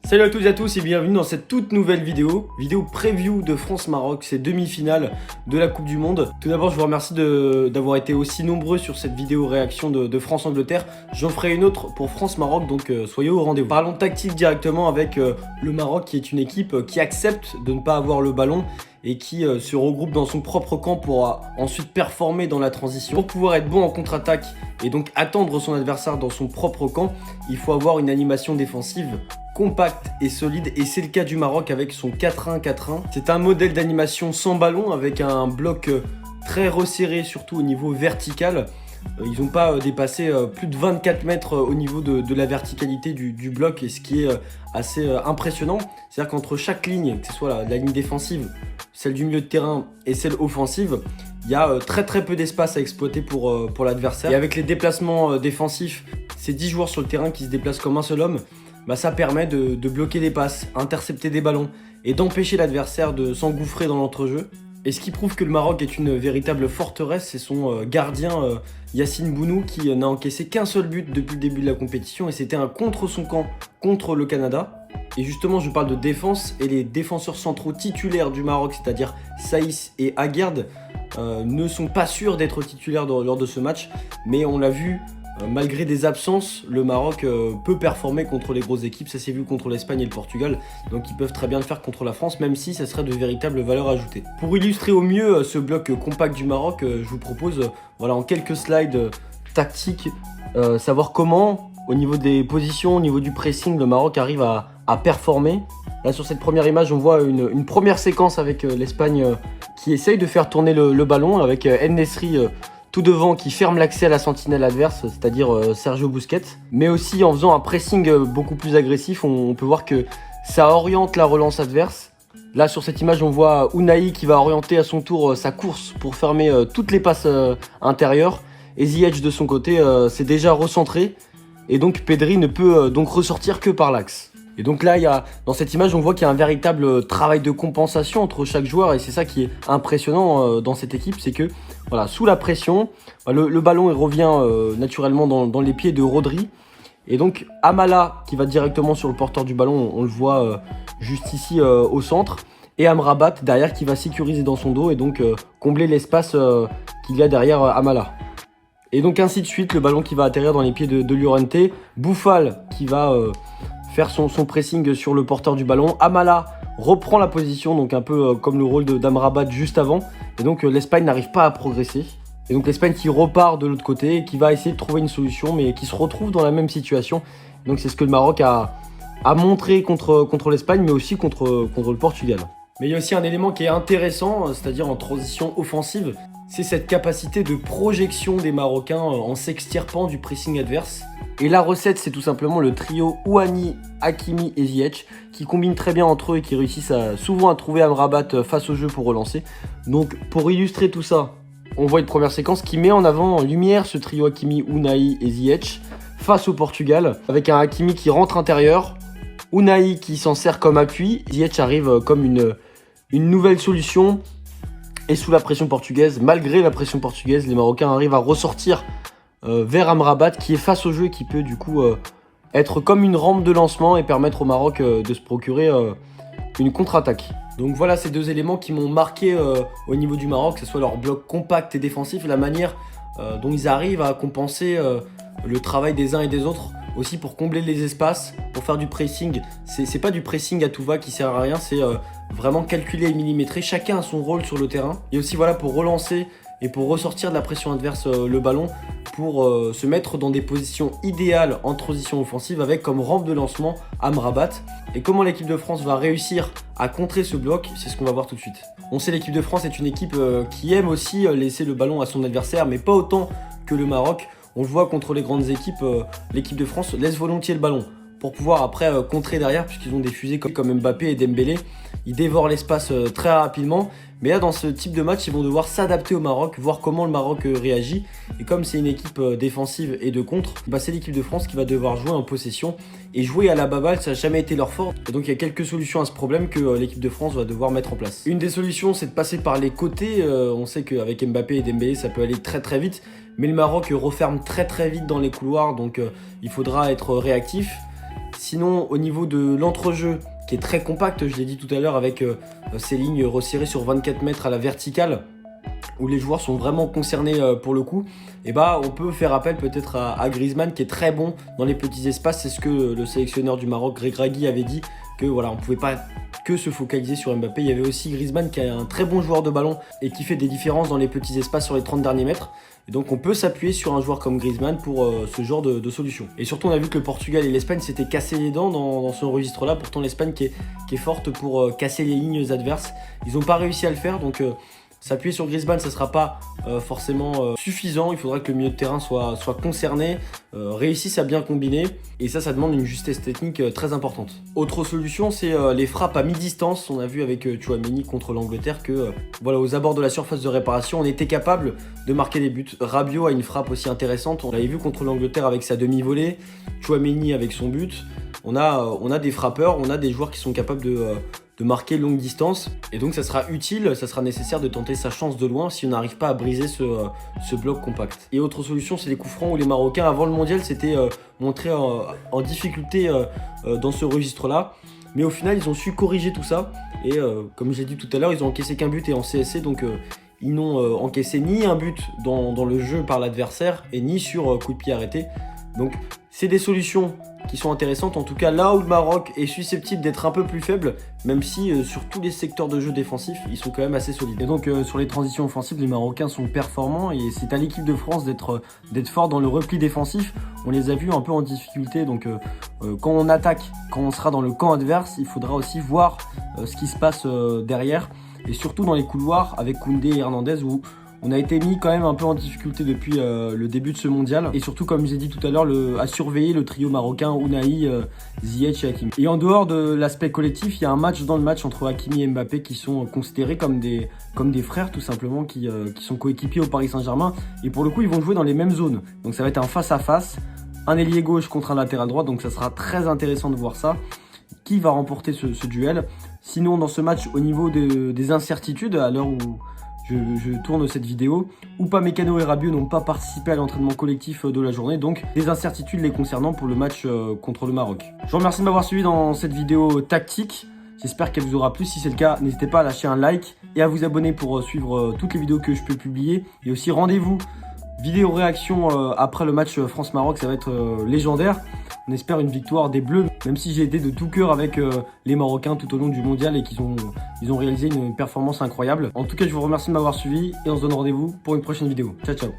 Salut à toutes et à tous et bienvenue dans cette toute nouvelle vidéo preview de France-Maroc, ces demi-finales de la Coupe du Monde. Tout d'abord, je vous remercie d'avoir été aussi nombreux sur cette vidéo réaction de France-Angleterre. J'en ferai une autre pour France-Maroc, donc soyez au rendez-vous. Parlons tactique directement avec le Maroc, qui est une équipe qui accepte de ne pas avoir le ballon et qui se regroupe dans son propre camp pour ensuite performer dans la transition. Pour pouvoir être bon en contre-attaque et donc attendre son adversaire dans son propre camp, il faut avoir une animation défensive compacte et solide, et c'est le cas du Maroc avec son 4-1-4-1. C'est un modèle d'animation sans ballon avec un bloc très resserré, surtout au niveau vertical. Ils n'ont pas dépassé plus de 24 mètres au niveau de la verticalité du bloc, et ce qui est assez impressionnant. C'est-à-dire qu'entre chaque ligne, que ce soit la ligne défensive, celle du milieu de terrain et celle offensive, il y a très peu d'espace à exploiter pour l'adversaire. Et avec les déplacements défensifs, c'est 10 joueurs sur le terrain qui se déplacent comme un seul homme. Ça permet de bloquer des passes, intercepter des ballons et d'empêcher l'adversaire de s'engouffrer dans l'entrejeu. Et ce qui prouve que le Maroc est une véritable forteresse, c'est son gardien Yassine Bounou, qui n'a encaissé qu'un seul but depuis le début de la compétition, et c'était un contre son camp contre le Canada. Et justement, je parle de défense, et les défenseurs centraux titulaires du Maroc, c'est-à-dire Saïss et Aguerd, ne sont pas sûrs d'être titulaires lors de ce match, mais on l'a vu. Malgré des absences, le Maroc peut performer contre les grosses équipes. Ça s'est vu contre l'Espagne et le Portugal. Donc ils peuvent très bien le faire contre la France, même si ça serait de véritables valeurs ajoutées. Pour illustrer au mieux ce bloc compact du Maroc, je vous propose en quelques slides tactiques, savoir comment, au niveau des positions, au niveau du pressing, le Maroc arrive à performer. Là, sur cette première image, on voit une première séquence avec l'Espagne qui essaye de faire tourner le ballon, avec En-Nesyri tout devant, qui ferme l'accès à la sentinelle adverse, c'est-à-dire Sergio Busquets. Mais aussi en faisant un pressing beaucoup plus agressif, on peut voir que ça oriente la relance adverse. Là, sur cette image, on voit Ounahi qui va orienter à son tour sa course pour fermer toutes les passes intérieures. Et Ziyech, de son côté, s'est déjà recentré. Et donc Pedri ne peut donc ressortir que par l'axe. Et donc là, dans cette image, on voit qu'il y a un véritable travail de compensation entre chaque joueur. Et c'est ça qui est impressionnant dans cette équipe, c'est que sous la pression, le ballon il revient naturellement dans les pieds de Rodri. Et donc Amala qui va directement sur le porteur du ballon, on le voit juste ici au centre. Et Amrabat derrière qui va sécuriser dans son dos et donc combler l'espace qu'il y a derrière Amala. Et donc ainsi de suite, le ballon qui va atterrir dans les pieds de Llorente. Boufal qui va faire son pressing sur le porteur du ballon. Amala reprend la position, donc un peu comme le rôle d'Amrabat juste avant. Et donc l'Espagne n'arrive pas à progresser. Et donc l'Espagne qui repart de l'autre côté, qui va essayer de trouver une solution, mais qui se retrouve dans la même situation. Donc c'est ce que le Maroc a montré contre l'Espagne, mais aussi contre le Portugal. Mais il y a aussi un élément qui est intéressant, c'est-à-dire en transition offensive. C'est cette capacité de projection des Marocains en s'extirpant du pressing adverse. Et la recette, c'est tout simplement le trio Ouani, Hakimi et Ziyech qui combinent très bien entre eux et qui réussissent souvent à trouver Amrabat face au jeu pour relancer. Donc pour illustrer tout ça, on voit une première séquence qui met en avant en lumière ce trio Hakimi, Ounahi et Ziyech face au Portugal, avec un Hakimi qui rentre intérieur, Ounahi qui s'en sert comme appui, Ziyech arrive comme une nouvelle solution. Et sous la pression portugaise, malgré la pression portugaise, les Marocains arrivent à ressortir vers Amrabat qui est face au jeu et qui peut du coup être comme une rampe de lancement et permettre au Maroc de se procurer une contre-attaque. Donc voilà ces deux éléments qui m'ont marqué au niveau du Maroc, que ce soit leur bloc compact et défensif et la manière dont ils arrivent à compenser le travail des uns et des autres, aussi pour combler les espaces, pour faire du pressing. C'est pas du pressing à tout va qui sert à rien, c'est vraiment calculé et millimétré. Chacun a son rôle sur le terrain. Et aussi pour relancer et pour ressortir de la pression adverse le ballon, pour se mettre dans des positions idéales en transition offensive avec comme rampe de lancement Amrabat. Et comment l'équipe de France va réussir à contrer ce bloc, c'est ce qu'on va voir tout de suite. On sait l'équipe de France est une équipe qui aime aussi laisser le ballon à son adversaire, mais pas autant que le Maroc. On le voit contre les grandes équipes, l'équipe de France laisse volontiers le ballon pour pouvoir après contrer derrière, puisqu'ils ont des fusées comme Mbappé et Dembélé. Ils dévorent l'espace très rapidement. Mais là, dans ce type de match, ils vont devoir s'adapter au Maroc, voir comment le Maroc réagit. Et comme c'est une équipe défensive et de contre, c'est l'équipe de France qui va devoir jouer en possession. Et jouer à la baballe, ça n'a jamais été leur fort. Et donc il y a quelques solutions à ce problème que l'équipe de France va devoir mettre en place. Une des solutions, c'est de passer par les côtés. On sait qu'avec Mbappé et Dembélé, ça peut aller très vite. Mais le Maroc referme très vite dans les couloirs, donc il faudra être réactif. Sinon, au niveau de l'entrejeu, qui est très compact, je l'ai dit tout à l'heure, avec ces lignes resserrées sur 24 mètres à la verticale, où les joueurs sont vraiment concernés pour le coup, et bah on peut faire appel peut-être à Griezmann, qui est très bon dans les petits espaces. C'est ce que le sélectionneur du Maroc, Regragui, avait dit, que voilà, on pouvait pas que se focaliser sur Mbappé. Il y avait aussi Griezmann, qui est un très bon joueur de ballon et qui fait des différences dans les petits espaces sur les 30 derniers mètres. Et donc on peut s'appuyer sur un joueur comme Griezmann pour ce genre de solution. Et surtout, on a vu que le Portugal et l'Espagne s'étaient cassés les dents dans ce registre-là. Pourtant, l'Espagne qui est forte pour casser les lignes adverses, ils n'ont pas réussi à le faire. Donc s'appuyer sur Griezmann, ça ne sera pas forcément suffisant. Il faudra que le milieu de terrain soit concerné, réussisse à bien combiner. Et ça demande une justesse technique très importante. Autre solution, c'est les frappes à mi-distance. On a vu avec Tchouaméni contre l'Angleterre que voilà, aux abords de la surface de réparation, on était capable de marquer des buts. Rabiot a une frappe aussi intéressante. On l'avait vu contre l'Angleterre avec sa demi-volée. Tchouaméni avec son but. On a des frappeurs, on a des joueurs qui sont capables de marquer longue distance, et donc ça sera utile, ça sera nécessaire de tenter sa chance de loin si on n'arrive pas à briser ce bloc compact. Et autre solution, c'est les coups francs, où les Marocains avant le mondial s'étaient montrés en difficulté dans ce registre-là, mais au final ils ont su corriger tout ça, et comme j'ai dit tout à l'heure, ils ont encaissé qu'un but et en CSC, donc ils n'ont encaissé ni un but dans le jeu par l'adversaire, et ni sur coup de pied arrêté. Donc c'est des solutions qui sont intéressantes, en tout cas là où le Maroc est susceptible d'être un peu plus faible, même si sur tous les secteurs de jeu défensifs, ils sont quand même assez solides. Et donc sur les transitions offensives, les Marocains sont performants, et c'est à l'équipe de France d'être fort dans le repli défensif. On les a vus un peu en difficulté, donc quand on attaque, quand on sera dans le camp adverse, il faudra aussi voir ce qui se passe derrière, et surtout dans les couloirs avec Koundé et Hernandez, où on a été mis quand même un peu en difficulté depuis le début de ce mondial. Et surtout, comme j'ai dit tout à l'heure, à surveiller le trio marocain Ounahi, Ziyech et Hakimi. Et en dehors de l'aspect collectif, il y a un match dans le match entre Hakimi et Mbappé qui sont considérés comme des frères tout simplement, qui sont coéquipiers au Paris Saint-Germain. Et pour le coup, ils vont jouer dans les mêmes zones. Donc ça va être un face-à-face, un ailier gauche contre un latéral droit. Donc ça sera très intéressant de voir ça. Qui va remporter ce duel? Sinon, dans ce match, au niveau des incertitudes, à l'heure où je tourne cette vidéo, Upamecano et Rabiot n'ont pas participé à l'entraînement collectif de la journée, donc des incertitudes les concernant pour le match contre le Maroc. Je vous remercie de m'avoir suivi dans cette vidéo tactique. J'espère qu'elle vous aura plu. Si c'est le cas, n'hésitez pas à lâcher un like et à vous abonner pour suivre toutes les vidéos que je peux publier. Et aussi, rendez-vous vidéo réaction après le match France-Maroc, ça va être légendaire. On espère une victoire des Bleus, même si j'ai été de tout cœur avec les Marocains tout au long du mondial et qu'ils ont réalisé une performance incroyable. En tout cas, je vous remercie de m'avoir suivi et on se donne rendez-vous pour une prochaine vidéo. Ciao, ciao.